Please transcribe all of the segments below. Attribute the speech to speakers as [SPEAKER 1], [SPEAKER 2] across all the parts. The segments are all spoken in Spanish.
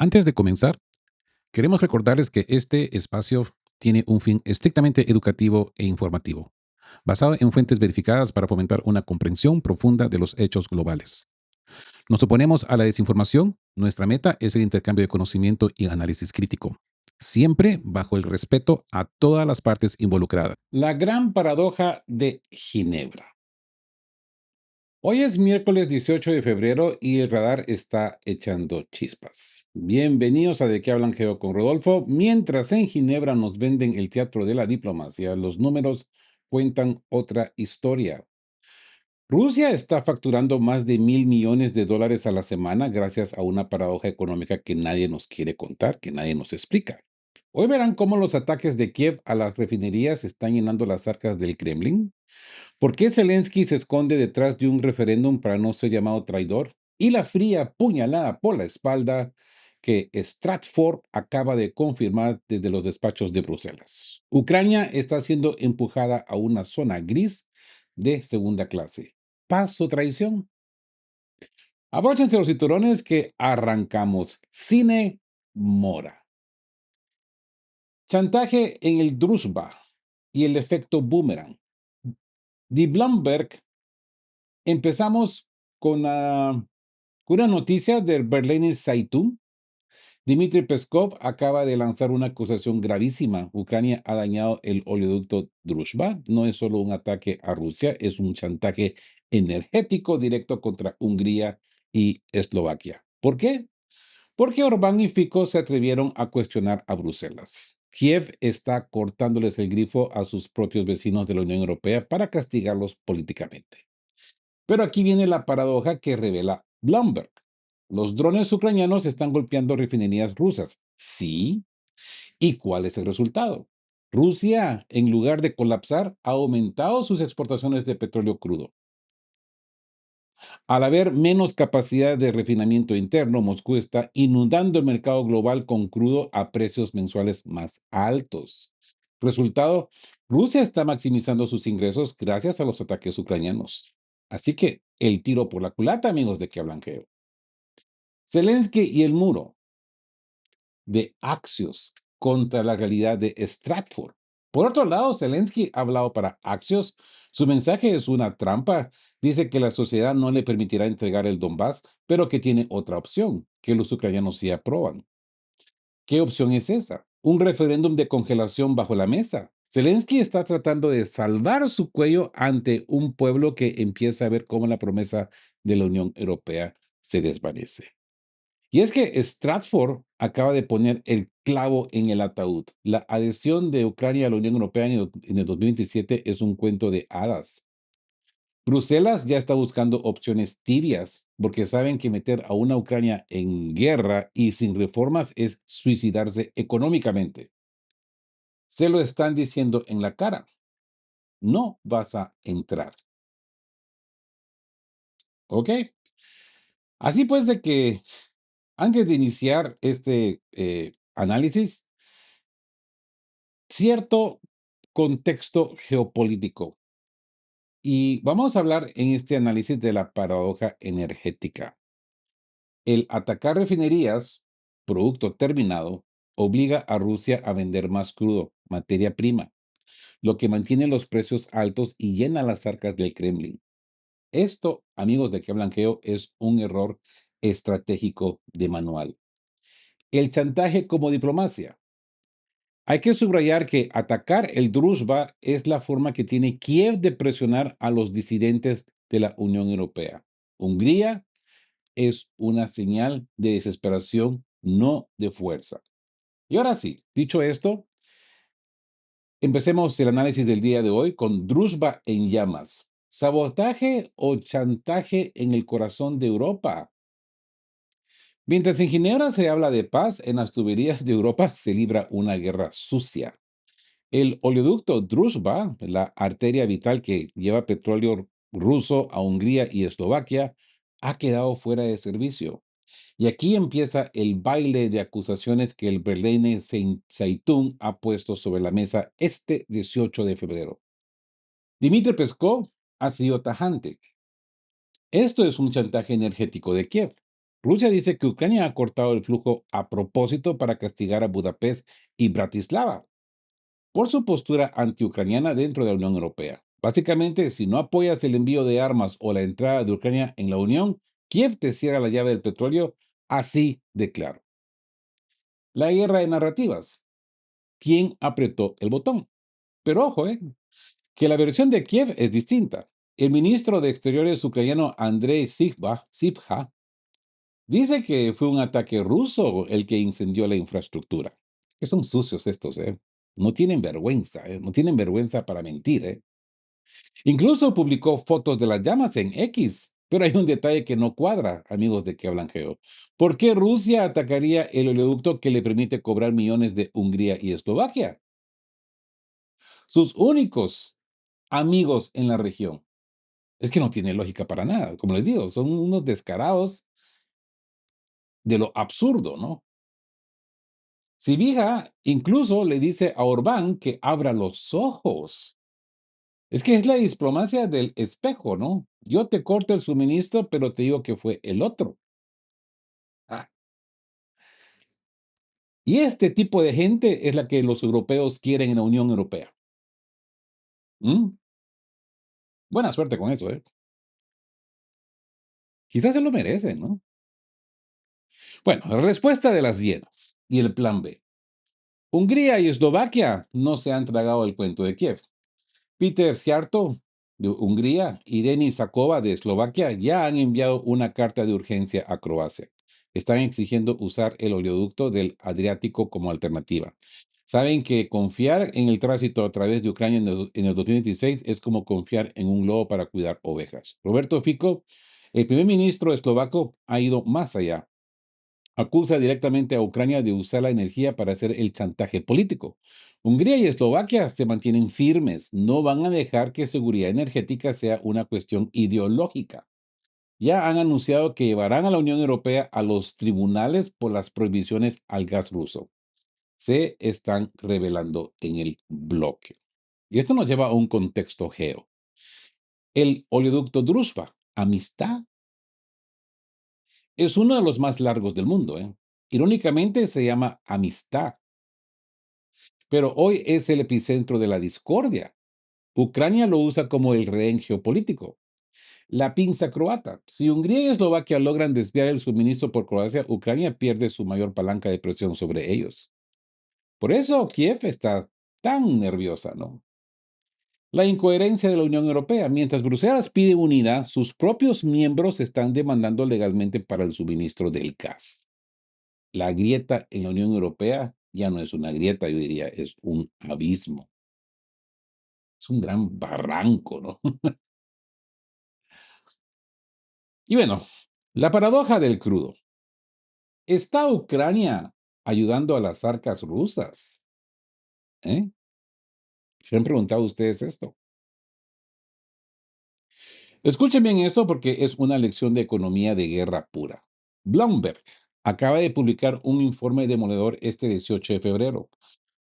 [SPEAKER 1] Antes de comenzar, queremos recordarles que este espacio tiene un fin estrictamente educativo e informativo, basado en fuentes verificadas para fomentar una comprensión profunda de los hechos globales. Nos oponemos a la desinformación. Nuestra meta es el intercambio de conocimiento y análisis crítico, siempre bajo el respeto a todas las partes involucradas. La gran paradoja de Ginebra. Hoy es miércoles 18 de febrero y el radar está echando chispas. Bienvenidos a De qué hablan Geo con Rodolfo. Mientras en Ginebra nos venden el teatro de la diplomacia, los números cuentan otra historia. Rusia está facturando más de $1.000 millones a la semana gracias a una paradoja económica que nadie nos quiere contar, que nadie nos explica. Hoy verán cómo los ataques de Kiev a las refinerías están llenando las arcas del Kremlin. ¿Por qué Zelensky se esconde detrás de un referéndum para no ser llamado traidor? Y la fría puñalada por la espalda que Stratford acaba de confirmar desde los despachos de Bruselas. Ucrania está siendo empujada a una zona gris de segunda clase. ¿Paz o traición? Abróchense los cinturones que arrancamos. Cine Mora. Chantaje en el Druzhba y el efecto boomerang. Die Blomberg. Empezamos con una noticia del Berliner Zeitung. Dmitry Peskov acaba de lanzar una acusación gravísima. Ucrania ha dañado el oleoducto Druzhba. No es solo un ataque a Rusia, es un chantaje energético directo contra Hungría y Eslovaquia. ¿Por qué? Porque Orbán y Fico se atrevieron a cuestionar a Bruselas. Kiev está cortándoles el grifo a sus propios vecinos de la Unión Europea para castigarlos políticamente. Pero aquí viene la paradoja que revela Bloomberg. Los drones ucranianos están golpeando refinerías rusas. Sí. ¿Y cuál es el resultado? Rusia, en lugar de colapsar, ha aumentado sus exportaciones de petróleo crudo. Al haber menos capacidad de refinamiento interno, Moscú está inundando el mercado global con crudo a precios mensuales más altos. Resultado, Rusia está maximizando sus ingresos gracias a los ataques ucranianos. Así que el tiro por la culata, amigos, de que hablan Geo. Zelensky y el muro de Axios contra la realidad de Stratford. Por otro lado, Zelensky ha hablado para Axios. Su mensaje es una trampa. Dice que la sociedad no le permitirá entregar el Donbass, pero que tiene otra opción, que los ucranianos sí aprueban. ¿Qué opción es esa? Un referéndum de congelación bajo la mesa. Zelensky está tratando de salvar su cuello ante un pueblo que empieza a ver cómo la promesa de la Unión Europea se desvanece. Y es que Stratford acaba de poner el clavo en el ataúd. La adhesión de Ucrania a la Unión Europea en el 2027 es un cuento de hadas. Bruselas ya está buscando opciones tibias porque saben que meter a una Ucrania en guerra y sin reformas es suicidarse económicamente. Se lo están diciendo en la cara. No vas a entrar. ¿Ok? Así pues de que antes de iniciar este análisis, cierto contexto geopolítico. Y vamos a hablar en este análisis de la paradoja energética. El atacar refinerías, producto terminado, obliga a Rusia a vender más crudo, materia prima, lo que mantiene los precios altos y llena las arcas del Kremlin. Esto, amigos de que blanqueo, es un error estratégico de manual. El chantaje como diplomacia. Hay que subrayar que atacar el Druzhba es la forma que tiene Kiev de presionar a los disidentes de la Unión Europea. Hungría es una señal de desesperación, no de fuerza. Y ahora sí, dicho esto, empecemos el análisis del día de hoy con Druzhba en llamas. ¿Sabotaje o chantaje en el corazón de Europa? Mientras en Ginebra se habla de paz, en las tuberías de Europa se libra una guerra sucia. El oleoducto Druzhba, la arteria vital que lleva petróleo ruso a Hungría y Eslovaquia, ha quedado fuera de servicio. Y aquí empieza el baile de acusaciones que el Berliner Zeitung ha puesto sobre la mesa este 18 de febrero. Dmitry Peskov ha sido tajante. Esto es un chantaje energético de Kiev. Rusia dice que Ucrania ha cortado el flujo a propósito para castigar a Budapest y Bratislava por su postura antiucraniana dentro de la Unión Europea. Básicamente, si no apoyas el envío de armas o la entrada de Ucrania en la Unión, Kiev te cierra la llave del petróleo, así de claro. La guerra de narrativas. ¿Quién apretó el botón? Pero ojo, que la versión de Kiev es distinta. El ministro de Exteriores ucraniano Andrei Sibha dice que fue un ataque ruso el que incendió la infraestructura. Que son sucios estos, ¿eh? No tienen vergüenza, ¿eh? No tienen vergüenza para mentir, ¿eh? Incluso publicó fotos de las llamas en X. Pero hay un detalle que no cuadra, amigos de que hablan geo. ¿Por qué Rusia atacaría el oleoducto que le permite cobrar millones de Hungría y Eslovaquia? Sus únicos amigos en la región. Es que no tiene lógica para nada. Como les digo, son unos descarados de lo absurdo, ¿no? Sibija incluso le dice a Orbán que abra los ojos. Es que es la diplomacia del espejo, ¿no? Yo te corto el suministro, pero te digo que fue el otro. Ah, y este tipo de gente es la que los europeos quieren en la Unión Europea. ¿Mm? Buena suerte con eso, ¿eh? Quizás se lo merecen, ¿no? Bueno, respuesta de las hienas y el plan B. Hungría y Eslovaquia no se han tragado el cuento de Kiev. Peter Siarto, de Hungría, y Denis Sakova, de Eslovaquia, ya han enviado una carta de urgencia a Croacia. Están exigiendo usar el oleoducto del Adriático como alternativa. Saben que confiar en el tránsito a través de Ucrania en el 2026 es como confiar en un lobo para cuidar ovejas. Roberto Fico, el primer ministro eslovaco, ha ido más allá. Acusa directamente a Ucrania de usar la energía para hacer el chantaje político. Hungría y Eslovaquia se mantienen firmes, no van a dejar que seguridad energética sea una cuestión ideológica. Ya han anunciado que llevarán a la Unión Europea a los tribunales por las prohibiciones al gas ruso. Se están revelando en el bloque. Y esto nos lleva a un contexto geo. El oleoducto Druzhba, Amistad, es uno de los más largos del mundo. Irónicamente se llama Amistad, pero hoy es el epicentro de la discordia. Ucrania lo usa como el rehén geopolítico. La pinza croata. Si Hungría y Eslovaquia logran desviar el suministro por Croacia, Ucrania pierde su mayor palanca de presión sobre ellos. Por eso Kiev está tan nerviosa, ¿no? La incoherencia de la Unión Europea. Mientras Bruselas pide unidad, sus propios miembros están demandando legalmente para el suministro del gas. La grieta en la Unión Europea ya no es una grieta, yo diría, es un abismo. Es un gran barranco, ¿no? Y bueno, la paradoja del crudo. ¿Está Ucrania ayudando a las arcas rusas? ¿Eh? ¿Se han preguntado ustedes esto? Escuchen bien esto porque es una lección de economía de guerra pura. Bloomberg acaba de publicar un informe demoledor este 18 de febrero.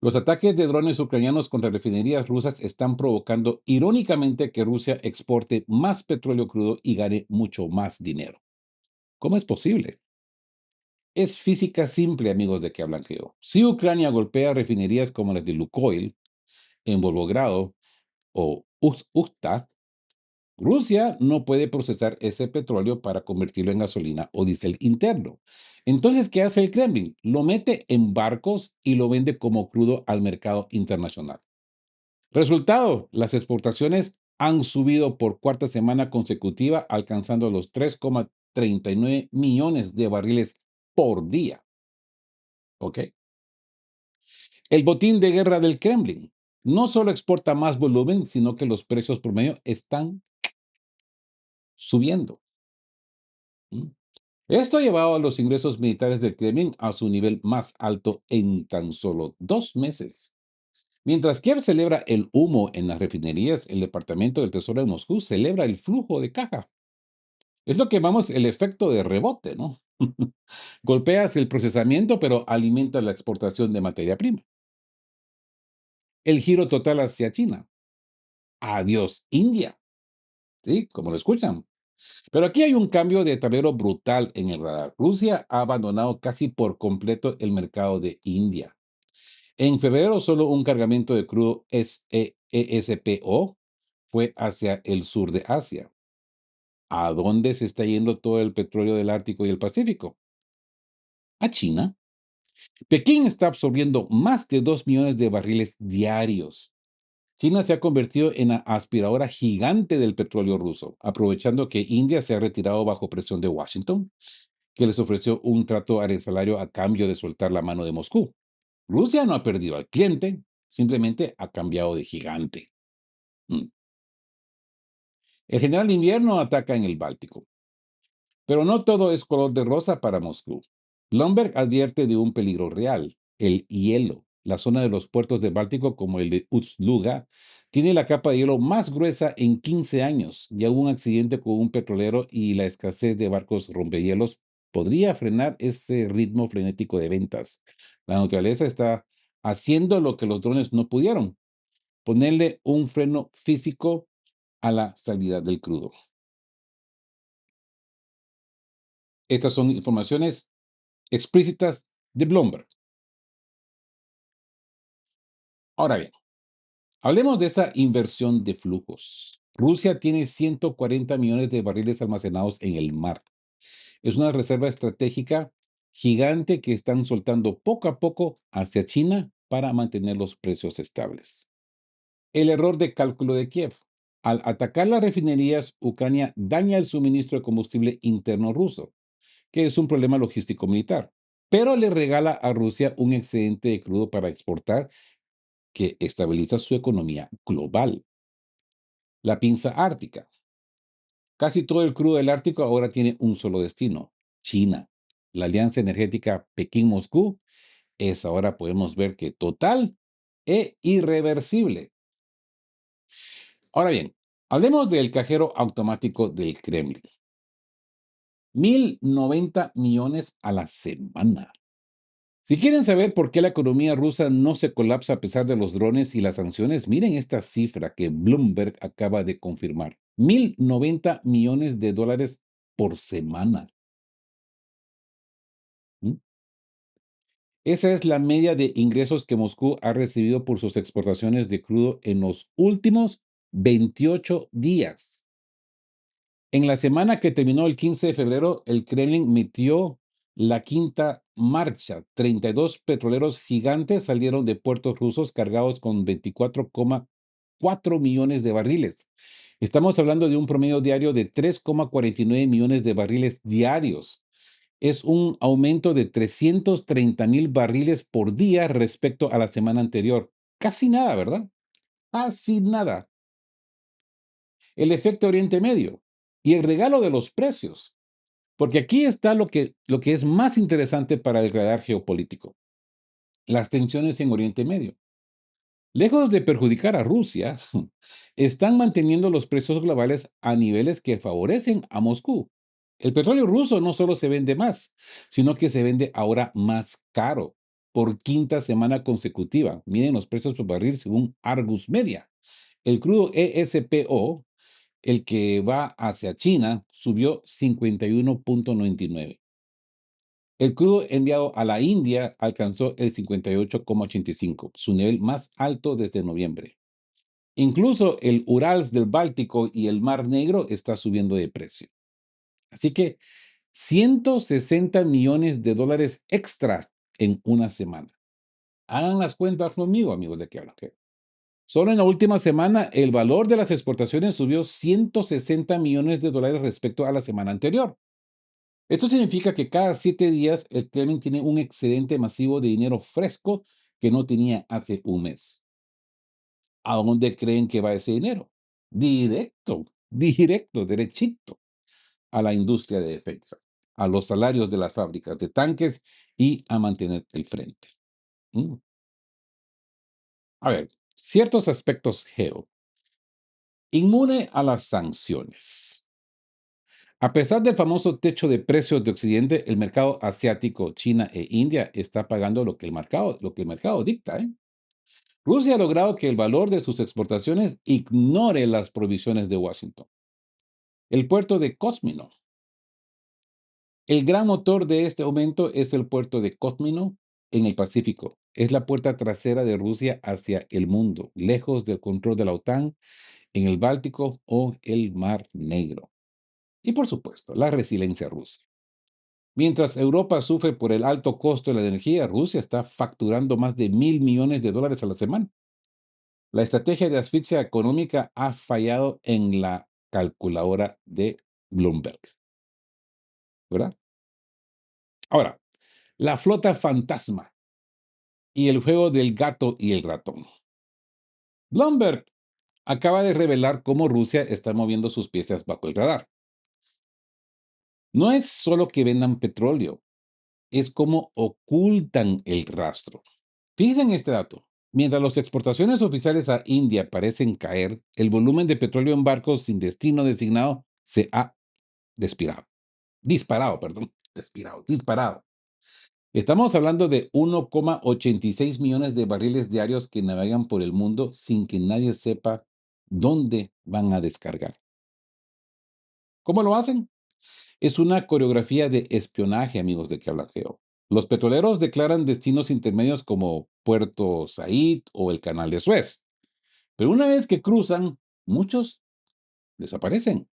[SPEAKER 1] Los ataques de drones ucranianos contra refinerías rusas están provocando, irónicamente, que Rusia exporte más petróleo crudo y gane mucho más dinero. ¿Cómo es posible? Es física simple, amigos de que hablan yo. Si Ucrania golpea refinerías como las de Lukoil en Volgogrado o Ukhta, Rusia no puede procesar ese petróleo para convertirlo en gasolina o diésel interno. Entonces, ¿qué hace el Kremlin? Lo mete en barcos y lo vende como crudo al mercado internacional. Resultado, las exportaciones han subido por cuarta semana consecutiva, alcanzando los 3,39 millones de barriles por día. ¿Ok? El botín de guerra del Kremlin no solo exporta más volumen, sino que los precios promedio están subiendo. ¿Mm? Esto ha llevado a los ingresos militares del Kremlin a su nivel más alto en tan solo 2 meses. Mientras Kiev celebra el humo en las refinerías, el Departamento del Tesoro de Moscú celebra el flujo de caja. Es lo que llamamos el efecto de rebote, ¿no? Golpeas el procesamiento, pero alimentas la exportación de materia prima. El giro total hacia China. Adiós, India. ¿Sí? Como lo escuchan. Pero aquí hay un cambio de tablero brutal en el radar. Rusia ha abandonado casi por completo el mercado de India. En febrero, solo un cargamento de crudo ESPO fue hacia el sur de Asia. ¿A dónde se está yendo todo el petróleo del Ártico y el Pacífico? A China. Pekín está absorbiendo más de 2 millones de barriles diarios. China se ha convertido en la aspiradora gigante del petróleo ruso, aprovechando que India se ha retirado bajo presión de Washington, que les ofreció un trato arancelario a cambio de soltar la mano de Moscú. Rusia no ha perdido al cliente, simplemente ha cambiado de gigante. Mm. El general invierno ataca en el Báltico, pero no todo es color de rosa para Moscú. Blomberg advierte de un peligro real, el hielo. La zona de los puertos del Báltico, como el de Ust-Luga, tiene la capa de hielo más gruesa en 15 años. Ya hubo un accidente con un petrolero y la escasez de barcos rompehielos podría frenar ese ritmo frenético de ventas. La naturaleza está haciendo lo que los drones no pudieron, ponerle un freno físico a la salida del crudo. Estas son informaciones explícitas de Bloomberg. Ahora bien, hablemos de esa inversión de flujos. Rusia tiene 140 millones de barriles almacenados en el mar. Es una reserva estratégica gigante que están soltando poco a poco hacia China para mantener los precios estables. El error de cálculo de Kiev. Al atacar las refinerías, Ucrania daña el suministro de combustible interno ruso, que es un problema logístico militar, pero le regala a Rusia un excedente de crudo para exportar que estabiliza su economía global. La pinza ártica. Casi todo el crudo del Ártico ahora tiene un solo destino, China. La alianza energética Pekín-Moscú es ahora podemos ver que total e irreversible. Ahora bien, hablemos del cajero automático del Kremlin. 1.090 millones a la semana. Si quieren saber por qué la economía rusa no se colapsa a pesar de los drones y las sanciones, miren esta cifra que Bloomberg acaba de confirmar. 1.090 millones de dólares por semana. ¿Mm? Esa es la media de ingresos que Moscú ha recibido por sus exportaciones de crudo en los últimos 28 días. En la semana que terminó el 15 de febrero, el Kremlin metió la quinta marcha. 32 petroleros gigantes salieron de puertos rusos cargados con 24,4 millones de barriles. Estamos hablando de un promedio diario de 3,49 millones de barriles diarios. Es un aumento de 330,000 barriles por día respecto a la semana anterior. Casi nada, ¿verdad? Casi nada. El efecto Oriente Medio y el regalo de los precios. Porque aquí está lo que es más interesante para el radar geopolítico, las tensiones en Oriente Medio. Lejos de perjudicar a Rusia, están manteniendo los precios globales a niveles que favorecen a Moscú. El petróleo ruso no solo se vende más, sino que se vende ahora más caro por quinta semana consecutiva. Miren los precios por barril según Argus Media. El crudo ESPO, el que va hacia China, subió 51,99. El crudo enviado a la India alcanzó el 58,85, su nivel más alto desde noviembre. Incluso el Urals del Báltico y el Mar Negro está subiendo de precio. Así que 160 millones de dólares extra en una semana. Hagan las cuentas conmigo, amigos de aquí hablan. ¿Ok? Solo en la última semana, el valor de las exportaciones subió 160 millones de dólares respecto a la semana anterior. Esto significa que cada 7 días el Kremlin tiene un excedente masivo de dinero fresco que no tenía hace un mes. ¿A dónde creen que va ese dinero? Directo, directo, derechito a la industria de defensa, a los salarios de las fábricas de tanques y a mantener el frente. Mm. A ver, ciertos aspectos geo. Inmune a las sanciones. A pesar del famoso techo de precios de Occidente, el mercado asiático, China e India está pagando lo que el mercado dicta, ¿eh? Rusia ha logrado que el valor de sus exportaciones ignore las provisiones de Washington. El puerto de Kosmino. El gran motor de este aumento es el puerto de Kosmino en el Pacífico. Es la puerta trasera de Rusia hacia el mundo, lejos del control de la OTAN en el Báltico o el Mar Negro. Y por supuesto, la resiliencia rusa. Mientras Europa sufre por el alto costo de la energía, Rusia está facturando más de $1.000 millones a la semana. La estrategia de asfixia económica ha fallado en la calculadora de Bloomberg, ¿verdad? Ahora, la flota fantasma y el juego del gato y el ratón. Bloomberg acaba de revelar cómo Rusia está moviendo sus piezas bajo el radar. No es solo que vendan petróleo, es cómo ocultan el rastro. Fíjense en este dato. Mientras las exportaciones oficiales a India parecen caer, el volumen de petróleo en barcos sin destino designado se ha disparado. Estamos hablando de 1,86 millones de barriles diarios que navegan por el mundo sin que nadie sepa dónde van a descargar. ¿Cómo lo hacen? Es una coreografía de espionaje, amigos de que habla Geo. Los petroleros declaran destinos intermedios como Puerto Said o el Canal de Suez. Pero una vez que cruzan, muchos desaparecen.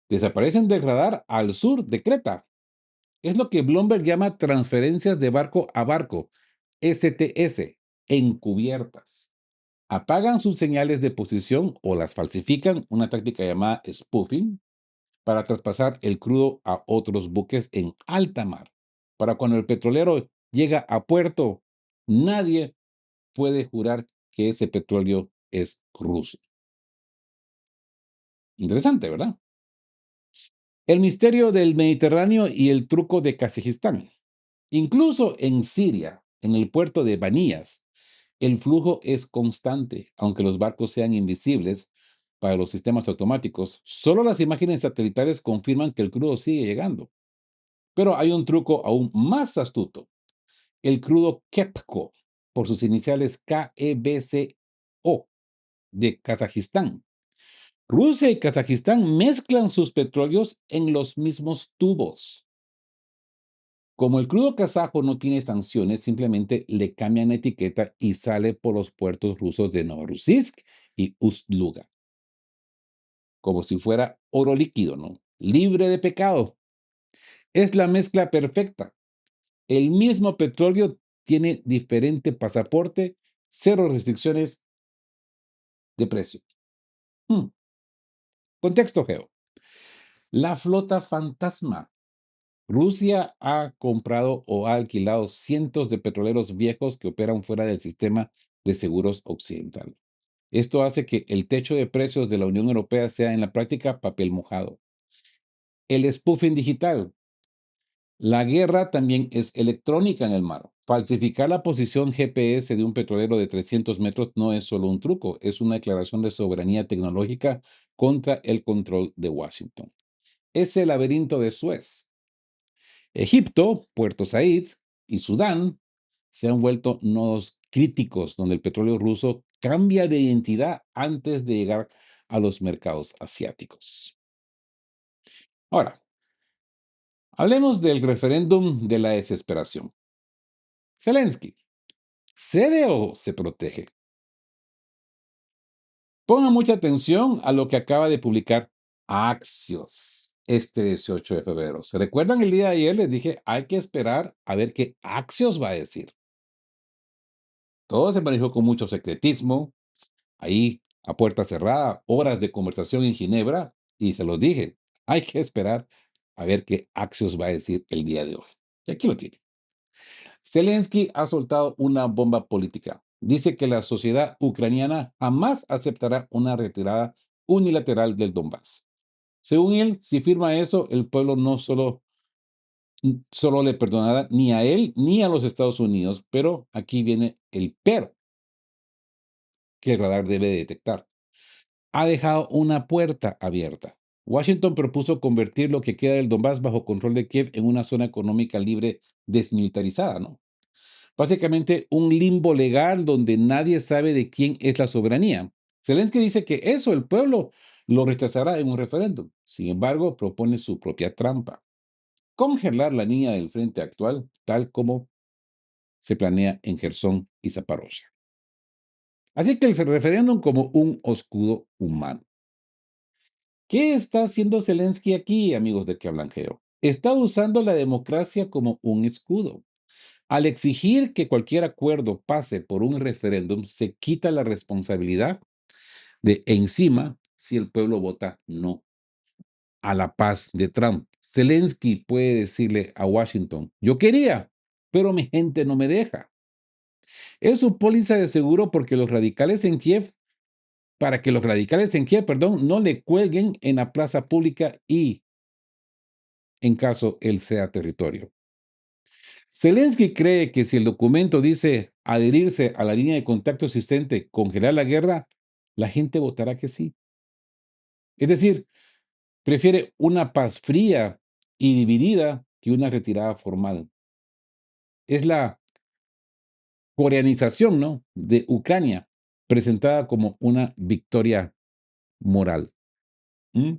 [SPEAKER 1] Desaparecen del radar al sur de Creta. Es lo que Bloomberg llama transferencias de barco a barco, STS, encubiertas. Apagan sus señales de posición o las falsifican, una táctica llamada spoofing, para traspasar el crudo a otros buques en alta mar. Para cuando el petrolero llega a puerto, nadie puede jurar que ese petróleo es ruso. Interesante, ¿verdad? El misterio del Mediterráneo y el truco de Kazajistán. Incluso en Siria, en el puerto de Banías, el flujo es constante, aunque los barcos sean invisibles para los sistemas automáticos. Solo las imágenes satelitales confirman que el crudo sigue llegando. Pero hay un truco aún más astuto. El crudo KEPCO, por sus iniciales KEBCO, de Kazajistán. Rusia y Kazajistán mezclan sus petróleos en los mismos tubos. Como el crudo kazajo no tiene sanciones, simplemente le cambian la etiqueta y sale por los puertos rusos de Novorossiysk y Ust-Luga. Como si fuera oro líquido, ¿no? Libre de pecado. Es la mezcla perfecta. El mismo petróleo tiene diferente pasaporte, cero restricciones de precio. Contexto geo. La flota fantasma. Rusia ha comprado o ha alquilado cientos de petroleros viejos que operan fuera del sistema de seguros occidental. Esto hace que el techo de precios de la Unión Europea sea en la práctica papel mojado. El spoofing digital. La guerra también es electrónica en el mar. Falsificar la posición GPS de un petrolero de 300 metros no es solo un truco, es una declaración de soberanía tecnológica contra el control de Washington. Es el laberinto de Suez. Egipto, Puerto Said y Sudán se han vuelto nodos críticos donde el petróleo ruso cambia de identidad antes de llegar a los mercados asiáticos. Ahora, hablemos del referéndum de la desesperación. Zelensky, ¿cede o se protege? Ponga mucha atención a lo que acaba de publicar Axios este 18 de febrero. ¿Se recuerdan el día de ayer? Les dije, hay que esperar a ver qué Axios va a decir. Todo se manejó con mucho secretismo, ahí a puerta cerrada, horas de conversación en Ginebra, y se los dije, hay que esperar a ver qué Axios va a decir el día de hoy. Y aquí lo tiene. Zelensky ha soltado una bomba política. Dice que la sociedad ucraniana jamás aceptará una retirada unilateral del Donbass. Según él, si firma eso, el pueblo no solo le perdonará ni a él ni a los Estados Unidos, pero aquí viene el pero que el radar debe detectar. Ha dejado una puerta abierta. Washington propuso convertir lo que queda del Donbass bajo control de Kiev en una zona económica libre desmilitarizada, ¿no? Básicamente un limbo legal donde nadie sabe de quién es la soberanía. Zelensky dice que eso el pueblo lo rechazará en un referéndum. Sin embargo, propone su propia trampa: congelar la línea del frente actual, tal como se planea en Gerson y Zaporozhye. Así que el referéndum como un escudo humano. ¿Qué está haciendo Zelensky aquí, amigos de que hablan Geo? Está usando la democracia como un escudo. Al exigir que cualquier acuerdo pase por un referéndum, se quita la responsabilidad de encima si el pueblo vota no a la paz de Trump. Zelensky puede decirle a Washington: yo quería, pero mi gente no me deja. Es su póliza de seguro porque los radicales en Kiev, para que los radicales en Kiev, perdón, no le cuelguen en la plaza pública y en caso él sea territorio. Zelensky cree que si el documento dice adherirse a la línea de contacto existente, congelar la guerra, la gente votará que sí. Es decir, prefiere una paz fría y dividida que una retirada formal. Es la coreanización, ¿no?, de Ucrania, presentada como una victoria moral. ¿Mm?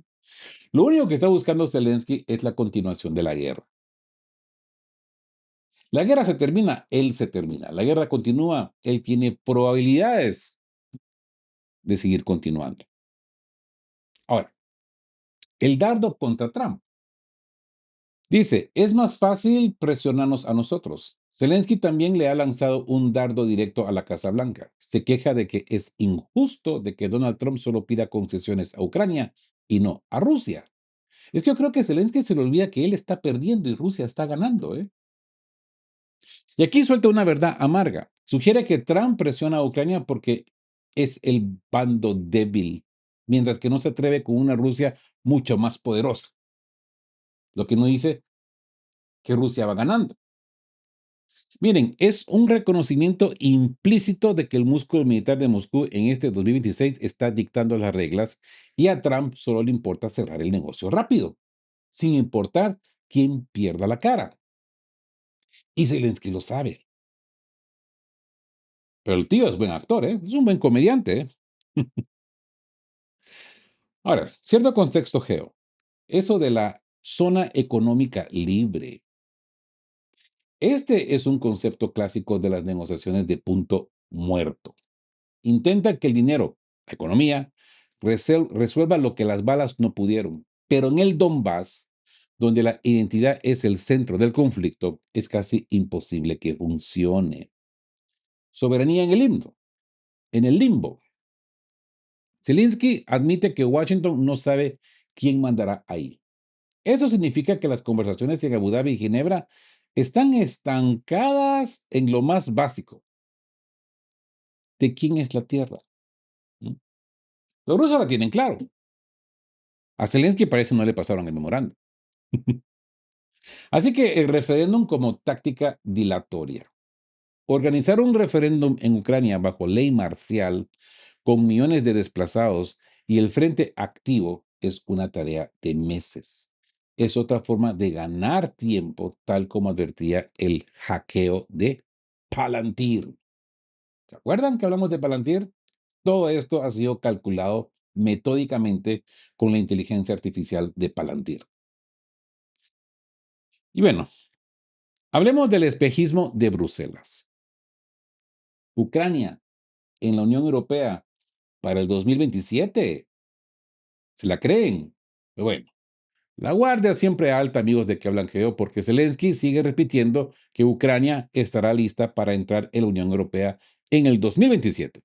[SPEAKER 1] Lo único que está buscando Zelensky es la continuación de la guerra. La guerra se termina, él se termina. La guerra continúa, él tiene probabilidades de seguir continuando. Ahora, el dardo contra Trump. Dice: es más fácil presionarnos a nosotros. Zelensky también le ha lanzado un dardo directo a la Casa Blanca. Se queja de que es injusto de que Donald Trump solo pida concesiones a Ucrania y no a Rusia. Es que yo creo que Zelensky se le olvida que él está perdiendo y Rusia está ganando, ¿eh? Y aquí suelta una verdad amarga. Sugiere que Trump presiona a Ucrania porque es el bando débil, mientras que no se atreve con una Rusia mucho más poderosa. Lo que no dice que Rusia va ganando. Miren, es un reconocimiento implícito de que el músculo militar de Moscú en este 2026 está dictando las reglas y a Trump solo le importa cerrar el negocio rápido, sin importar quién pierda la cara. Y Zelensky lo sabe. Pero el tío es buen actor, ¿eh? Es un buen comediante, ¿eh? Ahora, cierto contexto geo. Eso de la zona económica libre. Este es un concepto clásico de las negociaciones de punto muerto. Intenta que el dinero, la economía, resuelva lo que las balas no pudieron. Pero en el Donbass, donde la identidad es el centro del conflicto, es casi imposible que funcione. Soberanía en el limbo. En el limbo. Zelensky admite que Washington no sabe quién mandará ahí. Eso significa que las conversaciones en Abu Dhabi y Ginebra están estancadas en lo más básico. ¿De quién es la tierra? ¿Mm? Los rusos la tienen claro. A Zelensky parece no le pasaron el memorando. Así que el referéndum como táctica dilatoria. Organizar un referéndum en Ucrania bajo ley marcial, con millones de desplazados y el frente activo, es una tarea de meses. Es otra forma de ganar tiempo, tal como advertía el hackeo de Palantir. ¿Se acuerdan que hablamos de Palantir? Todo esto ha sido calculado metódicamente con la inteligencia artificial de Palantir. Y bueno, hablemos del espejismo de Bruselas. Ucrania en la Unión Europea para el 2027. ¿Se la creen? Pero bueno, la guardia siempre alta, amigos de que hablan geo, porque Zelensky sigue repitiendo que Ucrania estará lista para entrar en la Unión Europea en el 2027.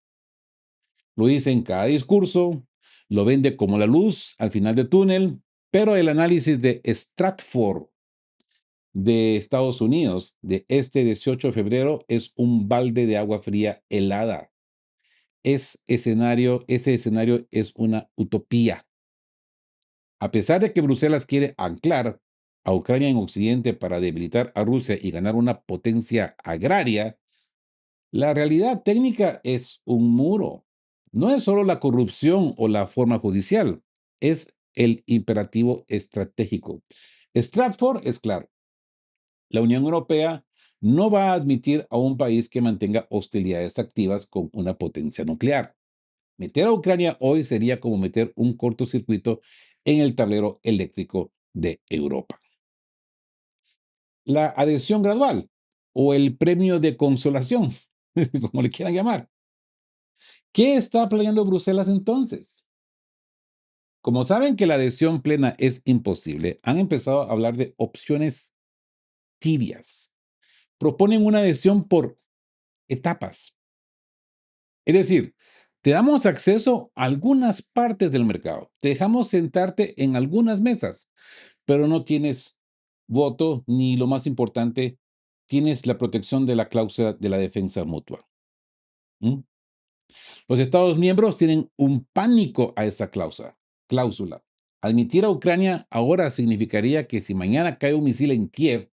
[SPEAKER 1] Lo dice en cada discurso, lo vende como la luz al final del túnel, pero el análisis de Stratford de Estados Unidos de este 18 de febrero es un balde de agua fría helada. Ese escenario es una utopía. A pesar de que Bruselas quiere anclar a Ucrania en Occidente para debilitar a Rusia y ganar una potencia agraria, la realidad técnica es un muro. No es solo la corrupción o la forma judicial, es el imperativo estratégico. Stratford es claro: la Unión Europea no va a admitir a un país que mantenga hostilidades activas con una potencia nuclear. Meter a Ucrania hoy sería como meter un cortocircuito en el tablero eléctrico de Europa. La adhesión gradual o el premio de consolación, como le quieran llamar. ¿Qué está planeando Bruselas entonces? Como saben que la adhesión plena es imposible, han empezado a hablar de opciones tibias. Proponen una adhesión por etapas. Es decir, te damos acceso a algunas partes del mercado, te dejamos sentarte en algunas mesas, pero no tienes voto ni, lo más importante, tienes la protección de la cláusula de la defensa mutua. ¿Mm? Los Estados miembros tienen un pánico a esa cláusula. Admitir a Ucrania ahora significaría que si mañana cae un misil en Kiev,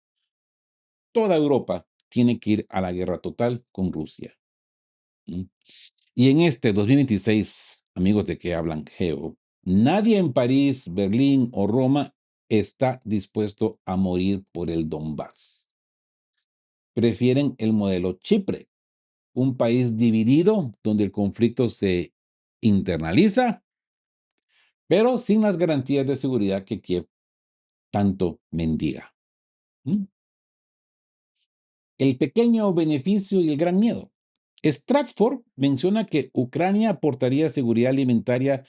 [SPEAKER 1] toda Europa tiene que ir a la guerra total con Rusia. ¿Mm? Y en este 2026, amigos de qué hablan Geo, nadie en París, Berlín o Roma está dispuesto a morir por el Donbass. Prefieren el modelo Chipre, un país dividido donde el conflicto se internaliza, pero sin las garantías de seguridad que Kiev tanto mendiga. ¿Mm? El pequeño beneficio y el gran miedo. Stratford menciona que Ucrania aportaría seguridad alimentaria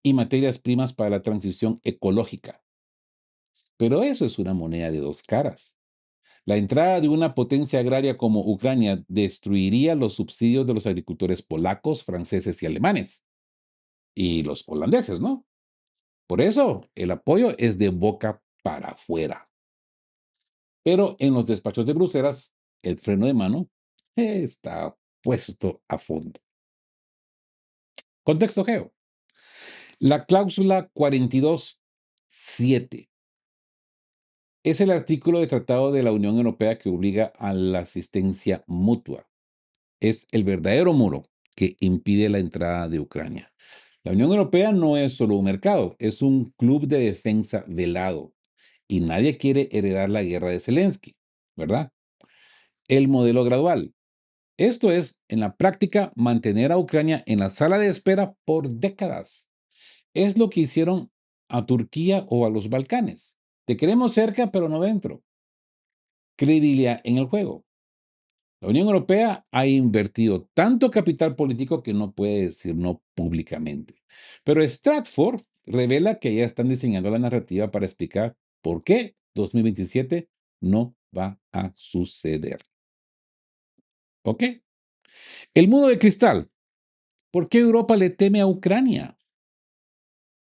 [SPEAKER 1] y materias primas para la transición ecológica. Pero eso es una moneda de dos caras. La entrada de una potencia agraria como Ucrania destruiría los subsidios de los agricultores polacos, franceses y alemanes. Y los holandeses, ¿no? Por eso el apoyo es de boca para afuera. Pero en los despachos de Bruselas, el freno de mano está puesto a fondo. Contexto geo. La cláusula 42.7 es el artículo de tratado de la Unión Europea que obliga a la asistencia mutua. Es el verdadero muro que impide la entrada de Ucrania. La Unión Europea no es solo un mercado, es un club de defensa velado y nadie quiere heredar la guerra de Zelensky, ¿verdad? El modelo gradual. Esto es, en la práctica, mantener a Ucrania en la sala de espera por décadas. Es lo que hicieron a Turquía o a los Balcanes. Te queremos cerca, pero no dentro. Credibilidad en el juego. La Unión Europea ha invertido tanto capital político que no puede decir no públicamente. Pero Stratford revela que ya están diseñando la narrativa para explicar por qué 2027 no va a suceder. ¿Ok? El muro de cristal. ¿Por qué Europa le teme a Ucrania?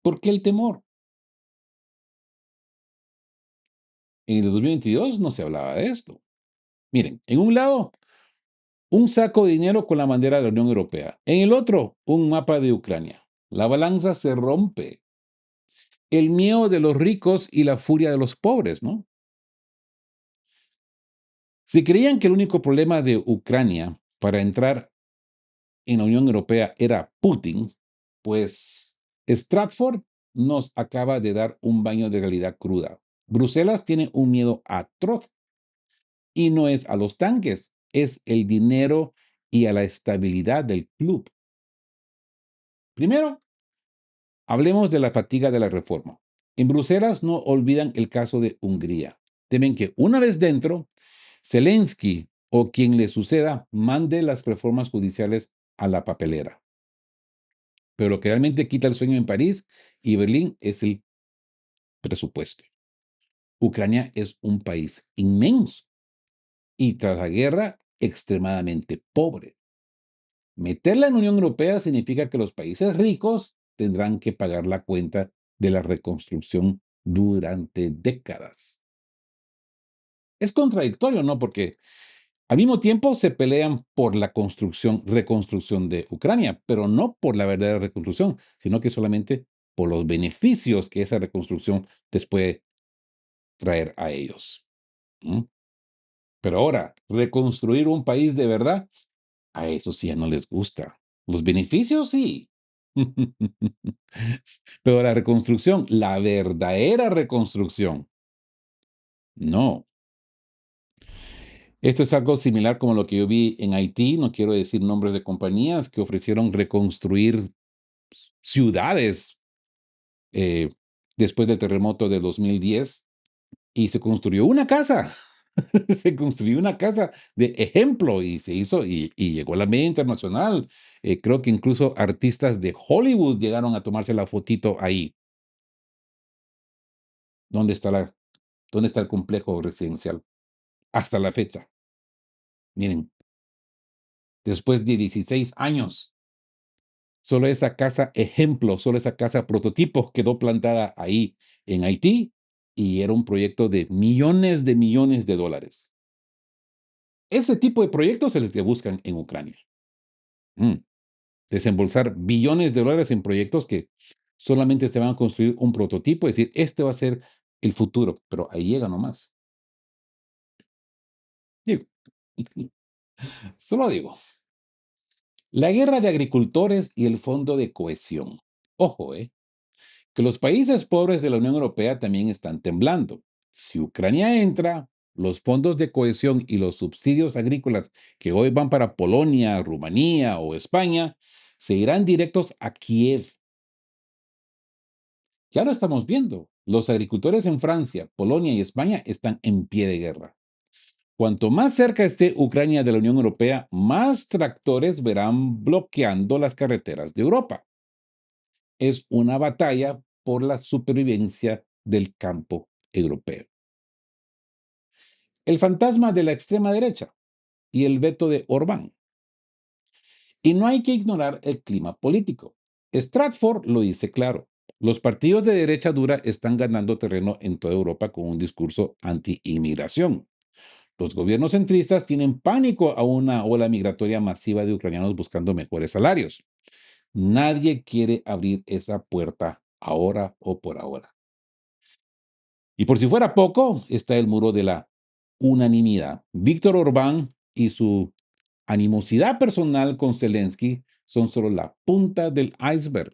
[SPEAKER 1] ¿Por qué el temor? En el 2022 no se hablaba de esto. Miren, en un lado, un saco de dinero con la bandera de la Unión Europea. En el otro, un mapa de Ucrania. La balanza se rompe. El miedo de los ricos y la furia de los pobres, ¿no? Si creían que el único problema de Ucrania para entrar en la Unión Europea era Putin, pues Stratford nos acaba de dar un baño de realidad cruda. Bruselas tiene un miedo atroz y no es a los tanques, es el dinero y a la estabilidad del club. Primero, hablemos de la fatiga de la reforma. En Bruselas no olvidan el caso de Hungría. Temen que una vez dentro, Zelensky o quien le suceda mande las reformas judiciales a la papelera. Pero lo que realmente quita el sueño en París y Berlín es el presupuesto. Ucrania es un país inmenso y tras la guerra extremadamente pobre. Meterla en la Unión Europea significa que los países ricos tendrán que pagar la cuenta de la reconstrucción durante décadas. Es contradictorio, ¿no? Porque al mismo tiempo se pelean por la reconstrucción de Ucrania, pero no por la verdadera reconstrucción, sino que solamente por los beneficios que esa reconstrucción les puede traer a ellos. ¿Mm? Pero ahora, reconstruir un país de verdad, a eso sí ya no les gusta. Los beneficios sí. Pero la reconstrucción, la verdadera reconstrucción, no. Esto es algo similar como lo que yo vi en Haití, no quiero decir nombres de compañías que ofrecieron reconstruir ciudades eh, después del terremoto de 2010 y se construyó una casa. Se construyó una casa de ejemplo y se hizo y llegó a la media internacional. Creo que incluso artistas de Hollywood llegaron a tomarse la fotito ahí. ¿Dónde está dónde está el complejo residencial? Hasta la fecha. Miren, después de 16 años, solo esa casa ejemplo, solo esa casa prototipo quedó plantada ahí en Haití y era un proyecto de millones de dólares. Ese tipo de proyectos se les que buscan en Ucrania. Mm, Desembolsar billones de dólares en proyectos que solamente se van a construir un prototipo, es decir, este va a ser el futuro, pero ahí llega nomás. Digo, solo digo, la guerra de agricultores y el fondo de cohesión. Ojo, que los países pobres de la Unión Europea también están temblando. Si Ucrania entra, los fondos de cohesión y los subsidios agrícolas que hoy van para Polonia, Rumanía o España, se irán directos a Kiev. Ya lo estamos viendo. Los agricultores en Francia, Polonia y España están en pie de guerra. Cuanto más cerca esté Ucrania de la Unión Europea, más tractores verán bloqueando las carreteras de Europa. Es una batalla por la supervivencia del campo europeo. El fantasma de la extrema derecha y el veto de Orbán. Y no hay que ignorar el clima político. Stratford lo dice claro. Los partidos de derecha dura están ganando terreno en toda Europa con un discurso anti-inmigración. Los gobiernos centristas tienen pánico a una ola migratoria masiva de ucranianos buscando mejores salarios. Nadie quiere abrir esa puerta ahora o por ahora. Y por si fuera poco, está el muro de la unanimidad. Víctor Orbán y su animosidad personal con Zelensky son solo la punta del iceberg.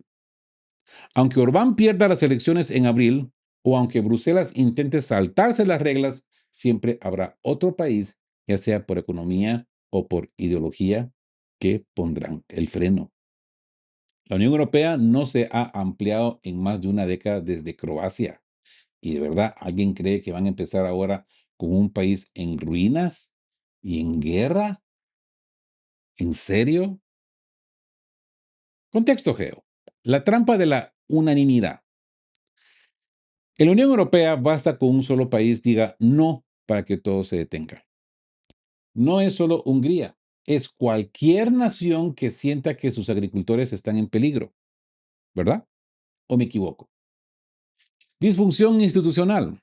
[SPEAKER 1] Aunque Orbán pierda las elecciones en abril o aunque Bruselas intente saltarse las reglas, siempre habrá otro país, ya sea por economía o por ideología, que pondrán el freno. La Unión Europea no se ha ampliado en más de una década desde Croacia. ¿Y de verdad alguien cree que van a empezar ahora con un país en ruinas y en guerra? ¿En serio? Contexto geo. La trampa de la unanimidad. En la Unión Europea basta con un solo país diga no para que todo se detenga. No es solo Hungría, es cualquier nación que sienta que sus agricultores están en peligro, ¿verdad? ¿O me equivoco? Disfunción institucional.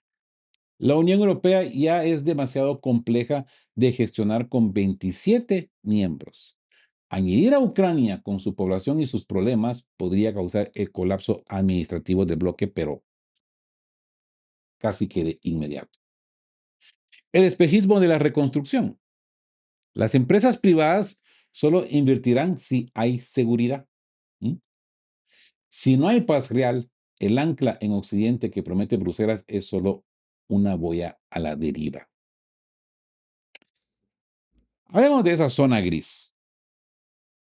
[SPEAKER 1] La Unión Europea ya es demasiado compleja de gestionar con 27 miembros. Añadir a Ucrania con su población y sus problemas podría causar el colapso administrativo del bloque, pero casi que de inmediato. El espejismo de la reconstrucción. Las empresas privadas solo invertirán si hay seguridad. ¿Mm? Si no hay paz real, el ancla en Occidente que promete Bruselas es solo una boya a la deriva. Hablemos de esa zona gris.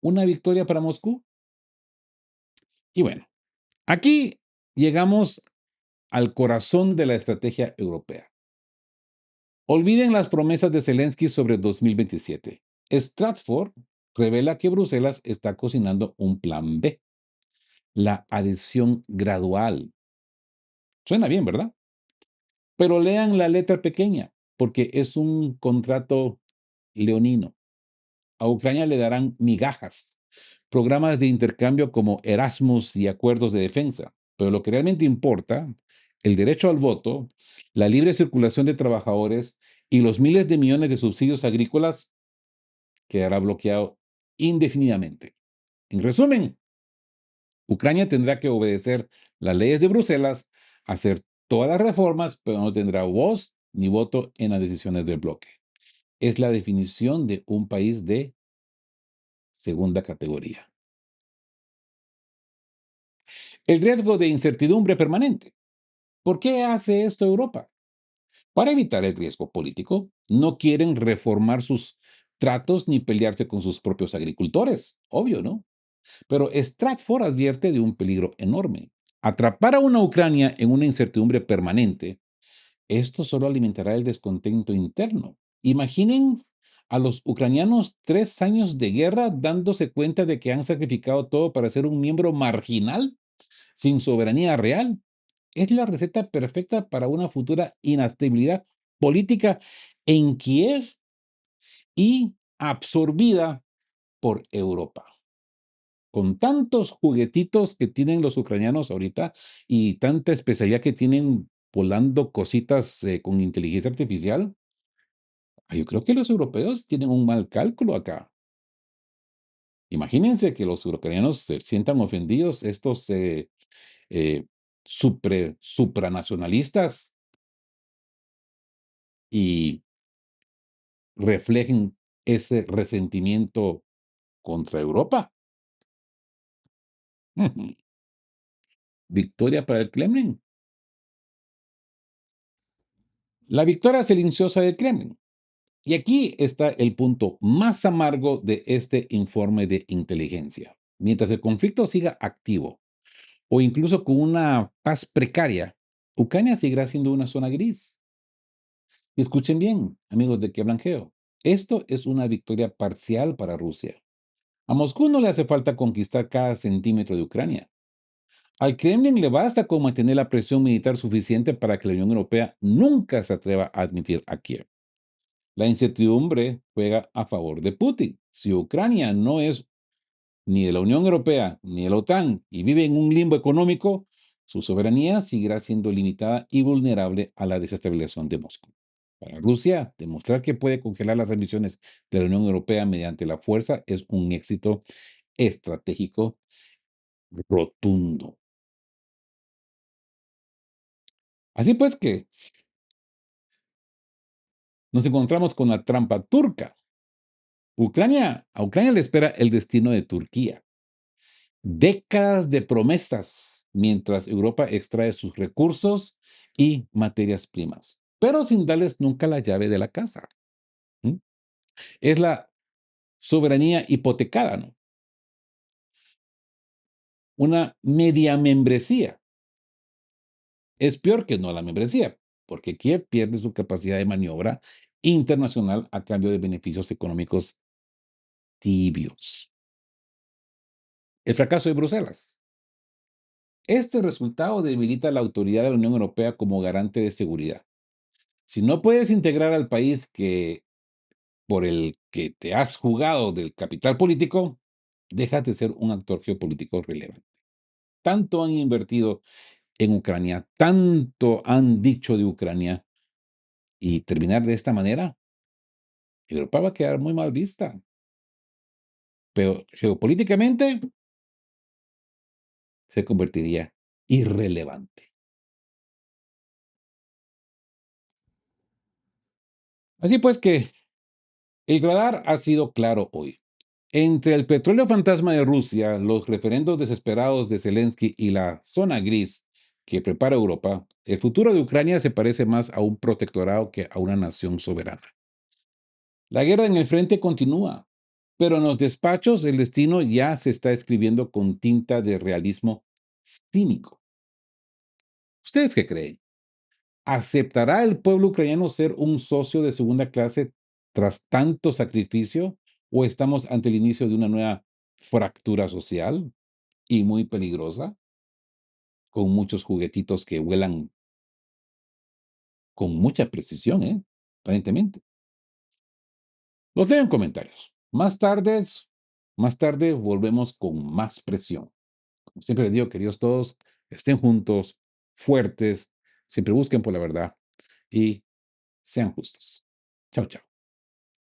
[SPEAKER 1] ¿Una victoria para Moscú? Y bueno, aquí llegamos al corazón de la estrategia europea. Olviden las promesas de Zelensky sobre 2027. Stratford revela que Bruselas está cocinando un plan B, la adhesión gradual. Suena bien, ¿verdad? Pero lean la letra pequeña, porque es un contrato leonino. A Ucrania le darán migajas, programas de intercambio como Erasmus y acuerdos de defensa. Pero lo que realmente importa, el derecho al voto, la libre circulación de trabajadores y los miles de millones de subsidios agrícolas, quedará bloqueado indefinidamente. En resumen, Ucrania tendrá que obedecer las leyes de Bruselas, hacer todas las reformas, pero no tendrá voz ni voto en las decisiones del bloque. Es la definición de un país de segunda categoría. El riesgo de incertidumbre permanente. ¿Por qué hace esto Europa? Para evitar el riesgo político, no quieren reformar sus tratos ni pelearse con sus propios agricultores. Obvio, ¿no? Pero Stratford advierte de un peligro enorme. Atrapar a una Ucrania en una incertidumbre permanente, esto solo alimentará el descontento interno. Imaginen a los ucranianos 3 años de guerra dándose cuenta de que han sacrificado todo para ser un miembro marginal sin soberanía real. Es la receta perfecta para una futura inestabilidad política en Kiev y absorbida por Europa. Con tantos juguetitos que tienen los ucranianos ahorita y tanta especialidad que tienen volando cositas con inteligencia artificial, yo creo que los europeos tienen un mal cálculo acá. Imagínense que los ucranianos se sientan ofendidos, estos eh, supranacionalistas, y reflejen ese resentimiento contra Europa. Victoria para el Kremlin. La victoria silenciosa del Kremlin. Y aquí está el punto más amargo de este informe de inteligencia. Mientras el conflicto siga activo o incluso con una paz precaria, Ucrania seguirá siendo una zona gris. Y escuchen bien, amigos de Que Blanqueo. Esto es una victoria parcial para Rusia. A Moscú no le hace falta conquistar cada centímetro de Ucrania. Al Kremlin le basta con mantener la presión militar suficiente para que la Unión Europea nunca se atreva a admitir a Kiev. La incertidumbre juega a favor de Putin. Si Ucrania no es ni de la Unión Europea ni de la OTAN y vive en un limbo económico, su soberanía seguirá siendo limitada y vulnerable a la desestabilización de Moscú. Para Rusia, demostrar que puede congelar las ambiciones de la Unión Europea mediante la fuerza es un éxito estratégico rotundo. Así pues que nos encontramos con la trampa turca. A Ucrania le espera el destino de Turquía. Décadas de promesas mientras Europa extrae sus recursos y materias primas, pero sin darles nunca la llave de la casa. ¿Mm? Es la soberanía hipotecada, ¿no? Una media membresía. Es peor que no la membresía, porque Kiev pierde su capacidad de maniobra internacional a cambio de beneficios económicos tibios. El fracaso de Bruselas. Este resultado debilita la autoridad de la Unión Europea como garante de seguridad. Si no puedes integrar al país por el que te has jugado del capital político, dejas de ser un actor geopolítico relevante. Tanto han invertido en Ucrania, tanto han dicho de Ucrania, y terminar de esta manera, Europa va a quedar muy mal vista. Pero geopolíticamente se convertiría irrelevante. Así pues que el radar ha sido claro hoy. Entre el petróleo fantasma de Rusia, los referendos desesperados de Zelensky y la zona gris que prepara Europa, el futuro de Ucrania se parece más a un protectorado que a una nación soberana. La guerra en el frente continúa, pero en los despachos el destino ya se está escribiendo con tinta de realismo cínico. ¿Ustedes qué creen? ¿Aceptará el pueblo ucraniano ser un socio de segunda clase tras tanto sacrificio? ¿O estamos ante el inicio de una nueva fractura social y muy peligrosa, con muchos juguetitos que vuelan con mucha precisión, aparentemente? Los leo en comentarios. Más tarde volvemos con más presión. Como siempre les digo, queridos todos, estén juntos, fuertes, siempre busquen por la verdad y sean justos. Chao, chao.